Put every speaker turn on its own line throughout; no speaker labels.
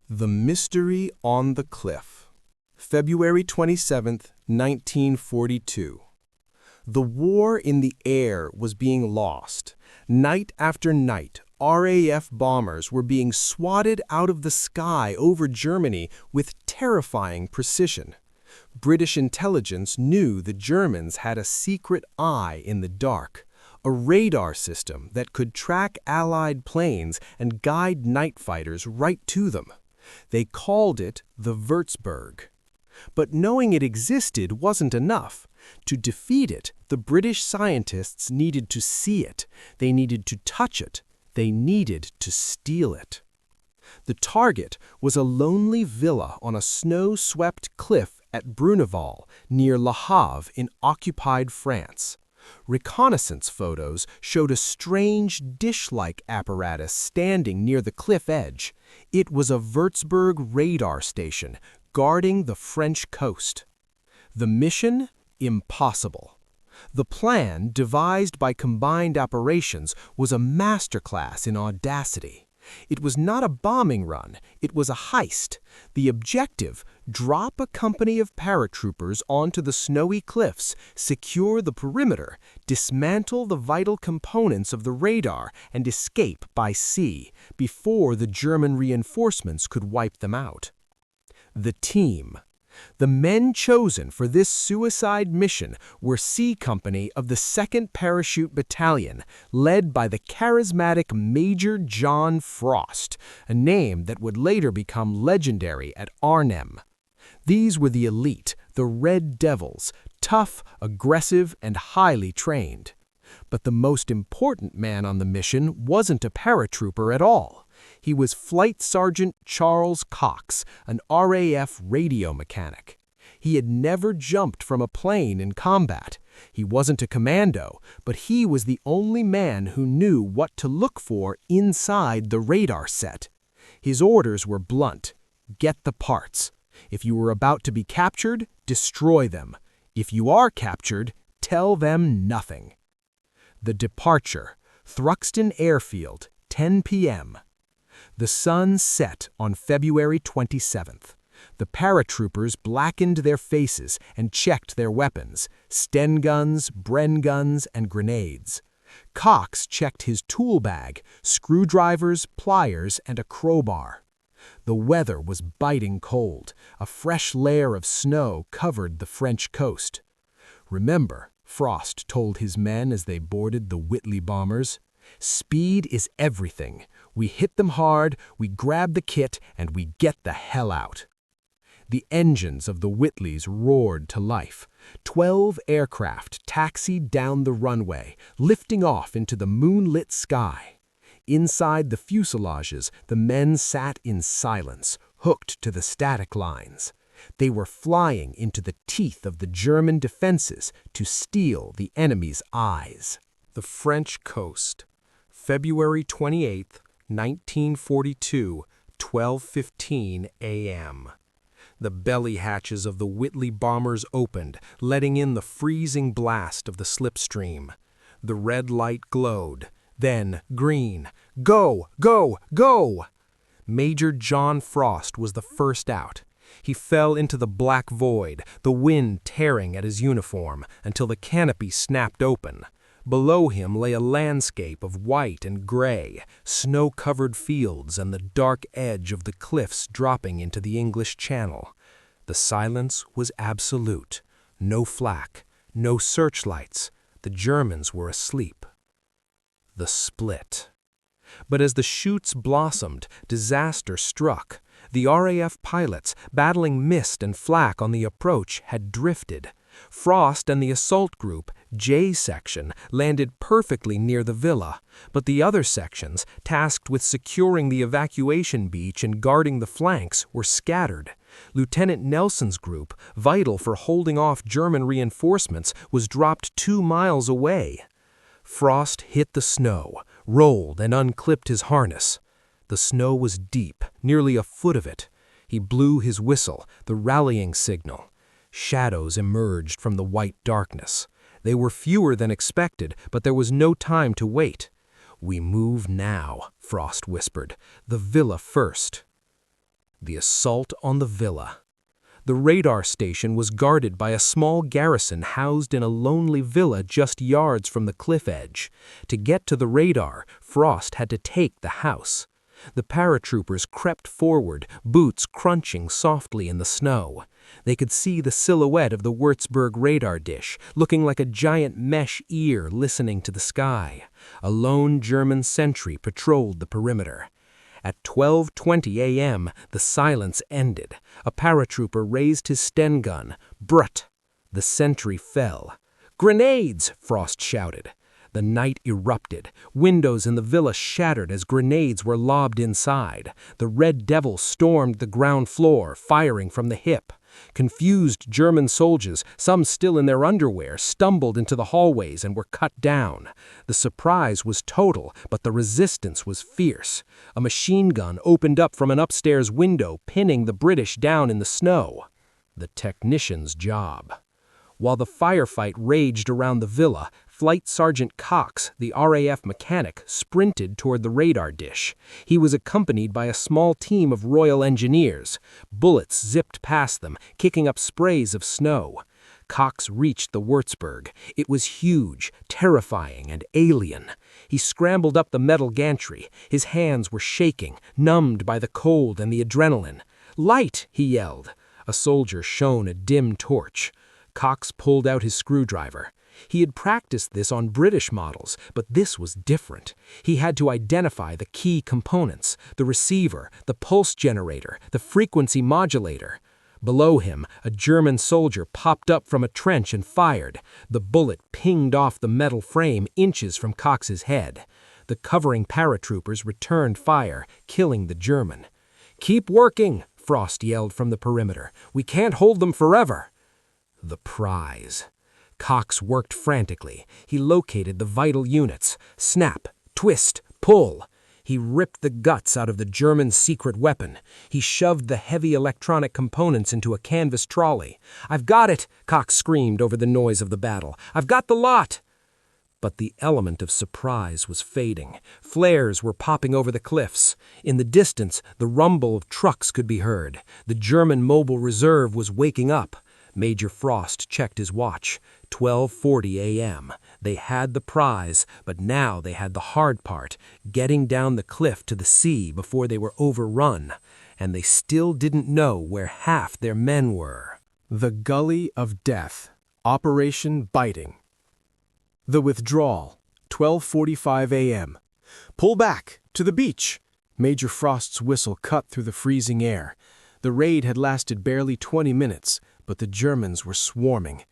The Mystery on the Cliff. February 27, 1942. The war in the air was being lost. Night after night, RAF bombers were being swatted out of the sky over Germany with terrifying precision. British intelligence knew the Germans had a secret eye in the dark, a radar system that could track Allied planes and guide night fighters right to them. They called it the Würzburg. But knowing it existed wasn't enough. To defeat it, the British scientists needed to see it. They needed to touch it. They needed to steal it. The target was a lonely villa on a snow-swept cliff at Bruneval, near Le Havre in occupied France. Reconnaissance photos showed a strange dish-like apparatus standing near the cliff edge. It was a Würzburg radar station guarding the French coast. The mission? Impossible. The plan, devised by Combined Operations, was a masterclass in audacity. It was not a bombing run, it was a heist. The objective: drop a company of paratroopers onto the snowy cliffs, secure the perimeter, dismantle the vital components of the radar, and escape by sea before the German reinforcements could wipe them out. The team. The men chosen for this suicide mission were C Company of the 2nd Parachute Battalion, led by the charismatic Major John Frost, a name that would later become legendary at Arnhem. These were the elite, the Red Devils, tough, aggressive, and highly trained. But the most important man on the mission wasn't a paratrooper at all. He was Flight Sergeant Charles Cox, an RAF radio mechanic. He had never jumped from a plane in combat. He wasn't a commando, but he was the only man who knew what to look for inside the radar set. His orders were blunt: get the parts. If you were about to be captured, destroy them. If you are captured, tell them nothing. The departure: Thruxton Airfield, 10 p.m. The sun set on February 27th. The paratroopers blackened their faces and checked their weapons: Sten guns, Bren guns, and grenades. Cox checked his tool bag: screwdrivers, pliers, and a crowbar. The weather was biting cold. A fresh layer of snow covered the French coast. "Remember," Frost told his men as they boarded the Whitley bombers, "speed is everything. We hit them hard, we grab the kit, and we get the hell out." The engines of the Whitleys roared to life. 12 aircraft taxied down the runway, lifting off into the moonlit sky. Inside the fuselages, the men sat in silence, hooked to the static lines. They were flying into the teeth of the German defenses to steal the enemy's eyes. The French coast. February 28, 1942, 12:15 a.m. The belly hatches of the Whitley bombers opened, letting in the freezing blast of the slipstream. The red light glowed, then green. Go, go, go! Major John Frost was the first out. He fell into the black void, the wind tearing at his uniform, until the canopy snapped open. Below him lay a landscape of white and gray, snow-covered fields and the dark edge of the cliffs dropping into the English Channel. The silence was absolute. No flak, no searchlights. The Germans were asleep. The split. But as the shoots blossomed, disaster struck. The RAF pilots, battling mist and flak on the approach, had drifted. Frost and the assault group, J Section, landed perfectly near the villa, but the other sections, tasked with securing the evacuation beach and guarding the flanks, were scattered. Lieutenant Nelson's group, vital for holding off German reinforcements, was dropped 2 miles away. Frost hit the snow, rolled, and unclipped his harness. The snow was deep, nearly a foot of it. He blew his whistle, the rallying signal. Shadows emerged from the white darkness. They were fewer than expected, but there was no time to wait. "We move now," Frost whispered. "The villa first." The assault on the villa. The radar station was guarded by a small garrison housed in a lonely villa just yards from the cliff edge. To get to the radar, Frost had to take the house. The paratroopers crept forward, boots crunching softly in the snow. They could see the silhouette of the Würzburg radar dish, looking like a giant mesh ear listening to the sky. A lone German sentry patrolled the perimeter. At 12:20 a.m., the silence ended. A paratrooper raised his Sten gun. Brut! The sentry fell. "Grenades!" Frost shouted. The night erupted. Windows in the villa shattered as grenades were lobbed inside. The Red Devil stormed the ground floor, firing from the hip. Confused German soldiers, some still in their underwear, stumbled into the hallways and were cut down. The surprise was total, but the resistance was fierce. A machine gun opened up from an upstairs window, pinning the British down in the snow. The technician's job. While the firefight raged around the villa, Flight Sergeant Cox, the RAF mechanic, sprinted toward the radar dish. He was accompanied by a small team of Royal Engineers. Bullets zipped past them, kicking up sprays of snow. Cox reached the Würzburg. It was huge, terrifying, and alien. He scrambled up the metal gantry. His hands were shaking, numbed by the cold and the adrenaline. "Light!" he yelled. A soldier shone a dim torch. Cox pulled out his screwdriver. He had practiced this on British models, but this was different. He had to identify the key components: the receiver, the pulse generator, the frequency modulator. Below him, a German soldier popped up from a trench and fired. The bullet pinged off the metal frame inches from Cox's head. The covering paratroopers returned fire, killing the German. "Keep working!" Frost yelled from the perimeter. "We can't hold them forever." The prize. Cox worked frantically. He located the vital units. Snap, twist, pull. He ripped the guts out of the German secret weapon. He shoved the heavy electronic components into a canvas trolley. "I've got it!" Cox screamed over the noise of the battle. "I've got the lot!" But the element of surprise was fading. Flares were popping over the cliffs. In the distance, the rumble of trucks could be heard. The German Mobile Reserve was waking up. Major Frost checked his watch. 12:40 a.m. They had the prize, but now they had the hard part, getting down the cliff to the sea before they were overrun. And they still didn't know where half their men were.
The Gully of Death. Operation Biting. The withdrawal. 12:45 a.m. "Pull back! To the beach!" Major Frost's whistle cut through the freezing air. The raid had lasted barely 20 minutes, but the Germans were swarming.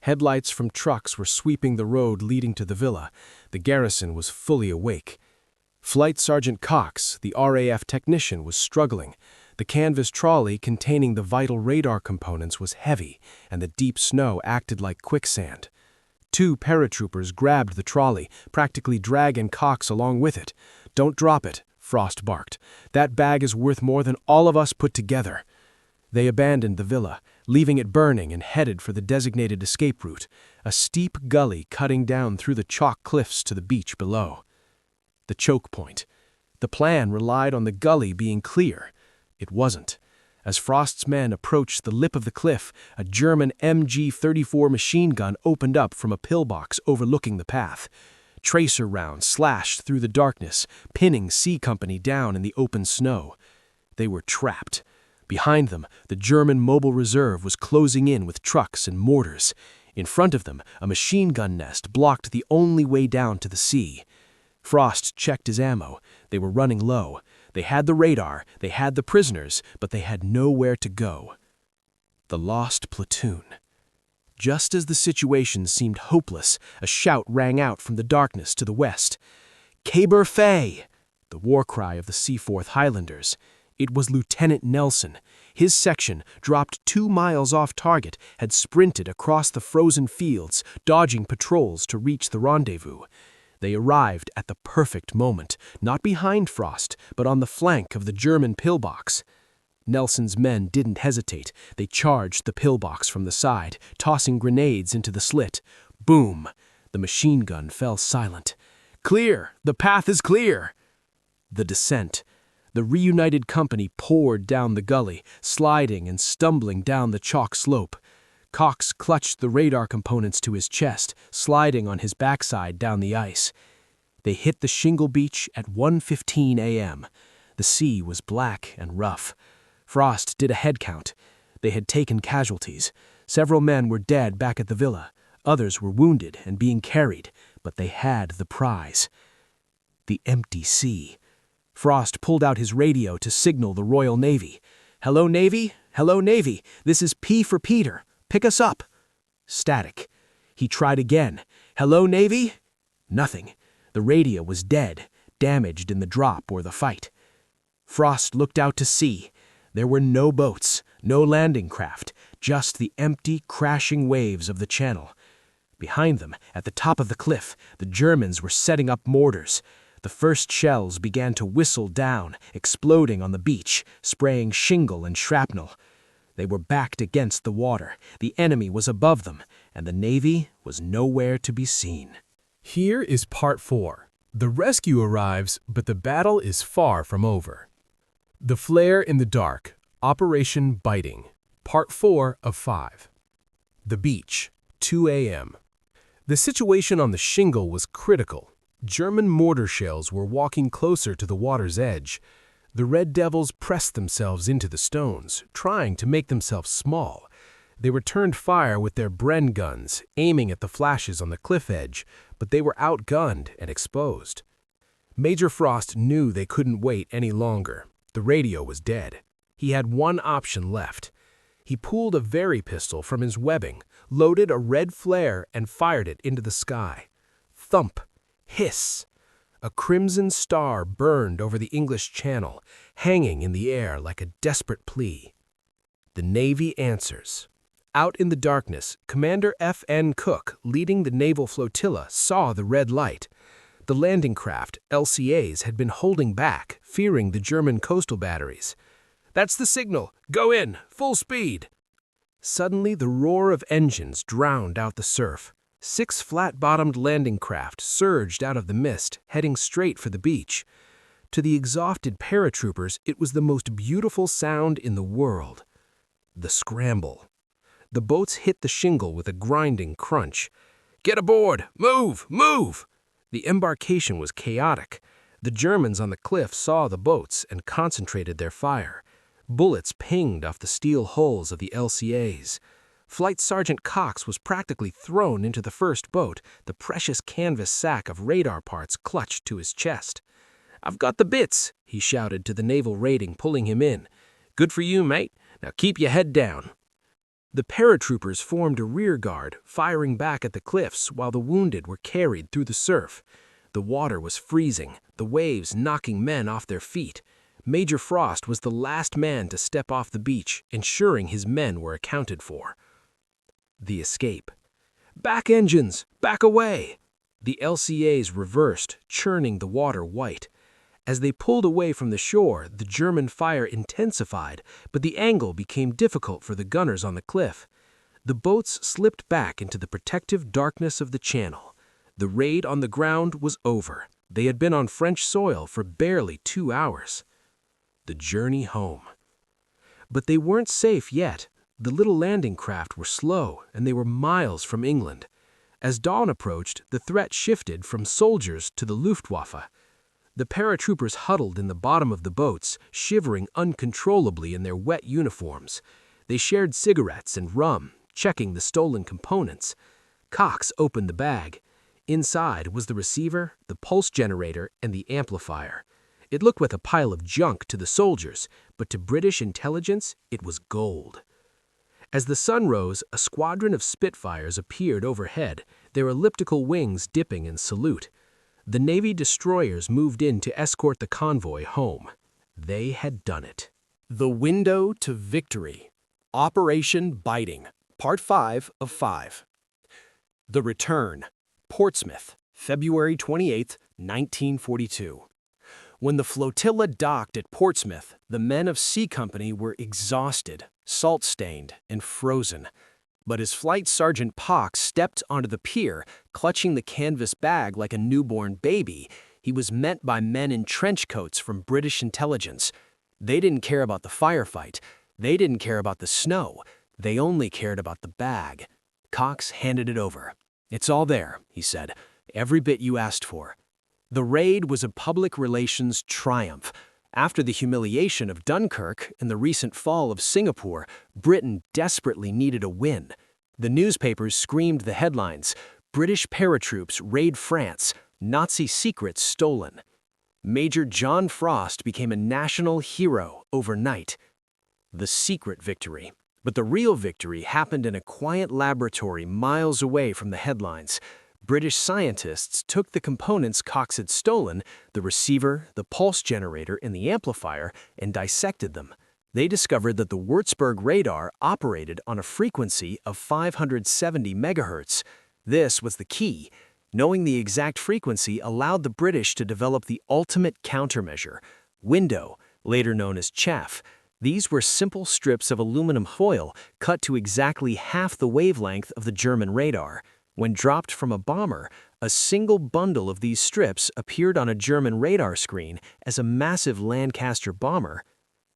Headlights from trucks were sweeping the road leading to the villa. The garrison was fully awake. Flight Sergeant Cox, the RAF technician, was struggling. The canvas trolley containing the vital radar components was heavy, and the deep snow acted like quicksand. 2 paratroopers grabbed the trolley, practically dragging Cox along with it. "Don't drop it," Frost barked. "That bag is worth more than all of us put together." They abandoned the villa, leaving it burning, and headed for the designated escape route, a steep gully cutting down through the chalk cliffs to the beach below. The choke point. The plan relied on the gully being clear. It wasn't. As Frost's men approached the lip of the cliff, a German MG-34 machine gun opened up from a pillbox overlooking the path. Tracer rounds slashed through the darkness, pinning C Company down in the open snow. They were trapped. Behind them, the German Mobile Reserve was closing in with trucks and mortars. In front of them, a machine gun nest blocked the only way down to the sea. Frost checked his ammo. They were running low. They had the radar, they had the prisoners, but they had nowhere to go. The lost platoon. Just as the situation seemed hopeless, a shout rang out from the darkness to the west. "Caber Fay!" The war cry of the Seaforth Highlanders. It was Lieutenant Nelson. His section, dropped 2 miles off target, had sprinted across the frozen fields, dodging patrols to reach the rendezvous. They arrived at the perfect moment, not behind Frost, but on the flank of the German pillbox. Nelson's men didn't hesitate. They charged the pillbox from the side, tossing grenades into the slit. Boom! The machine gun fell silent. "Clear! The path is clear!" The descent. The reunited company poured down the gully, sliding and stumbling down the chalk slope. Cox clutched the radar components to his chest, sliding on his backside down the ice. They hit the shingle beach at 1:15 a.m. The sea was black and rough. Frost did a head count. They had taken casualties. Several men were dead back at the villa. Others were wounded and being carried, but they had the prize. The empty sea. Frost pulled out his radio to signal the Royal Navy. "Hello, Navy? Hello, Navy. This is P for Peter. Pick us up." Static. He tried again. "Hello, Navy?" Nothing. The radio was dead, damaged in the drop or the fight. Frost looked out to sea. There were no boats, no landing craft, just the empty, crashing waves of the channel. Behind them, at the top of the cliff, the Germans were setting up mortars. The first shells began to whistle down, exploding on the beach, spraying shingle and shrapnel. They were backed against the water. The enemy was above them, and the Navy was nowhere to be seen.
Here is part 4. The rescue arrives, but the battle is far from over. The Flare in the Dark, Operation Biting, Part 4 of 5. The beach, 2 a.m. The situation on the shingle was critical. German mortar shells were walking closer to the water's edge. The Red Devils pressed themselves into the stones, trying to make themselves small. They returned fire with their Bren guns, aiming at the flashes on the cliff edge, but they were outgunned and exposed. Major Frost knew they couldn't wait any longer. The radio was dead. He had one option left. He pulled a Very pistol from his webbing, loaded a red flare, and fired it into the sky. Thump! Hiss! A crimson star burned over the English Channel, hanging in the air like a desperate plea. The Navy answers. Out in the darkness, Commander F.N. Cook, leading the naval flotilla, saw the red light. The landing craft, LCAs, had been holding back, fearing the German coastal batteries. "That's the signal! Go in! Full speed!" Suddenly, the roar of engines drowned out the surf. 6 flat-bottomed landing craft surged out of the mist, heading straight for the beach. To the exhausted paratroopers, it was the most beautiful sound in the world. The scramble. The boats hit the shingle with a grinding crunch. "Get aboard! Move! Move!" The embarkation was chaotic. The Germans on the cliff saw the boats and concentrated their fire. Bullets pinged off the steel hulls of the LCAs. Flight Sergeant Cox was practically thrown into the first boat, the precious canvas sack of radar parts clutched to his chest. "I've got the bits," he shouted to the naval rating, pulling him in. "Good for you, mate. Now keep your head down." The paratroopers formed a rear guard, firing back at the cliffs while the wounded were carried through the surf. The water was freezing, the waves knocking men off their feet. Major Frost was the last man to step off the beach, ensuring his men were accounted for. The escape. "Back engines! Back away!" The LCAs reversed, churning the water white. As they pulled away from the shore, the German fire intensified, but the angle became difficult for the gunners on the cliff. The boats slipped back into the protective darkness of the channel. The raid on the ground was over. They had been on French soil for barely 2 hours. The journey home. But they weren't safe yet. The little landing craft were slow, and they were miles from England. As dawn approached, the threat shifted from soldiers to the Luftwaffe. The paratroopers huddled in the bottom of the boats, shivering uncontrollably in their wet uniforms. They shared cigarettes and rum, checking the stolen components. Cox opened the bag. Inside was the receiver, the pulse generator, and the amplifier. It looked like a pile of junk to the soldiers, but to British intelligence, it was gold. As the sun rose, a squadron of Spitfires appeared overhead, their elliptical wings dipping in salute. The Navy destroyers moved in to escort the convoy home. They had done it.
The Window to Victory, Operation Biting, Part 5 of 5. The Return, Portsmouth, February 28, 1942. When the flotilla docked at Portsmouth, the men of C Company were exhausted, salt-stained, and frozen. But as Flight Sergeant Cox stepped onto the pier, clutching the canvas bag like a newborn baby, He was met by men in trench coats from British intelligence. They didn't care about the firefight. They didn't care about the snow. They only cared about the bag. Cox handed it over. "It's all there," he said. "Every bit you asked for." The raid was a public relations triumph. After the humiliation of Dunkirk and the recent fall of Singapore, Britain desperately needed a win. The newspapers screamed the headlines: "British paratroops raid France, Nazi secrets stolen." Major John Frost became a national hero overnight. The secret victory. But the real victory happened in a quiet laboratory miles away from the headlines. British scientists took the components Cox had stolen, the receiver, the pulse generator, and the amplifier, and dissected them. They discovered that the Würzburg radar operated on a frequency of 570 megahertz. This was the key. Knowing the exact frequency allowed the British to develop the ultimate countermeasure, window, later known as chaff. These were simple strips of aluminum foil cut to exactly half the wavelength of the German radar. When dropped from a bomber, a single bundle of these strips appeared on a German radar screen as a massive Lancaster bomber.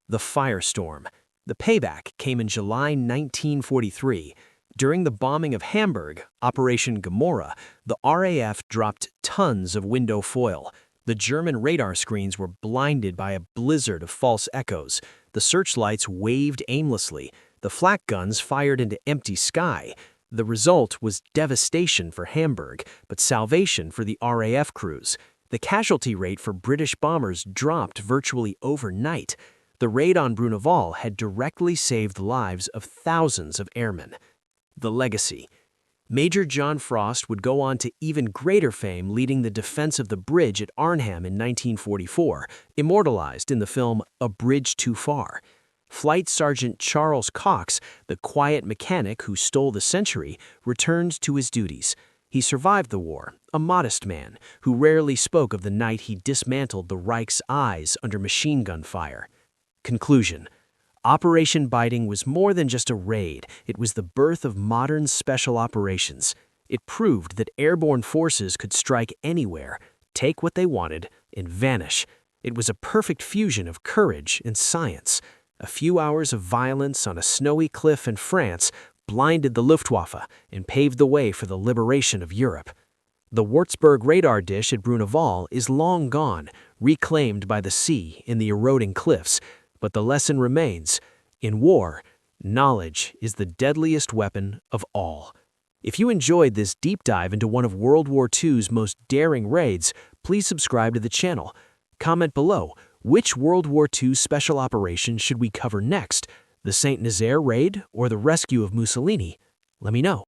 The firestorm. The payback came in July 1943. During the bombing of Hamburg, Operation Gomorrah, the RAF dropped tons of window foil. The German radar screens were blinded by a blizzard of false echoes. The searchlights waved aimlessly. The flak guns fired into empty sky. The result was devastation for Hamburg, but salvation for the RAF crews. The casualty rate for British bombers dropped virtually overnight. The raid on Bruneval had directly saved the lives of thousands of airmen. The legacy. Major John Frost would go on to even greater fame, leading the defense of the bridge at Arnhem in 1944, immortalized in the film A Bridge Too Far. Flight Sergeant Cox, the quiet mechanic who stole the century, returned to his duties. He survived the war, a modest man who rarely spoke of the night he dismantled the Reich's eyes under machine gun fire. Conclusion. Operation Biting was more than just a raid. It was the birth of modern special operations. It proved that airborne forces could strike anywhere, take what they wanted, and vanish. It was a perfect fusion of courage and science. A few hours of violence on a snowy cliff in France blinded the Luftwaffe and paved the way for the liberation of Europe. The Würzburg radar dish at Bruneval is long gone, reclaimed by the sea in the eroding cliffs. But the lesson remains. In war, knowledge is the deadliest weapon of all. If you enjoyed this deep dive into one of World War II's most daring raids, please subscribe to the channel. Comment below, which World War II special operation should we cover next? The Saint-Nazaire raid or the rescue of Mussolini? Let me know.